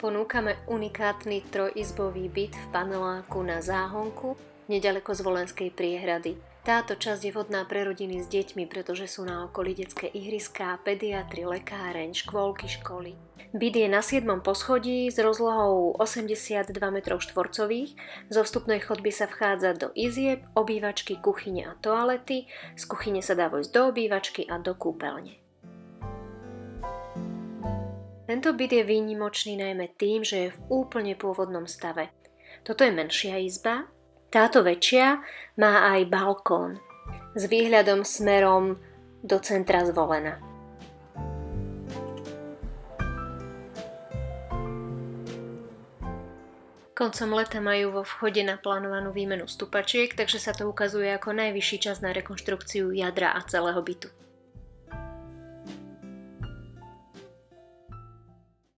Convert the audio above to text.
Ponúkame unikátny trojizbový byt v paneláku na Záhonku, neďaleko z Volenskej priehrady. Táto časť je vhodná pre rodiny s deťmi, pretože sú na okolí detské ihriská, pediatri, lekáreň, škôlky, školy. Byt je na 7. poschodí s rozlohou 82 m2. Zo vstupnej chodby sa vchádza do izieb, obývačky, kuchyne a toalety. Z kuchyne sa dá vojsť do obývačky a do kúpeľne. Tento byt je výnimočný najmä tým, že je v úplne pôvodnom stave. Toto je menšia izba, táto väčšia má aj balkón s výhľadom smerom do centra Zvolena. Koncom leta majú vo vchode naplánovanú výmenu stupačiek, takže sa to ukazuje ako najvyšší čas na rekonštrukciu jadra a celého bytu.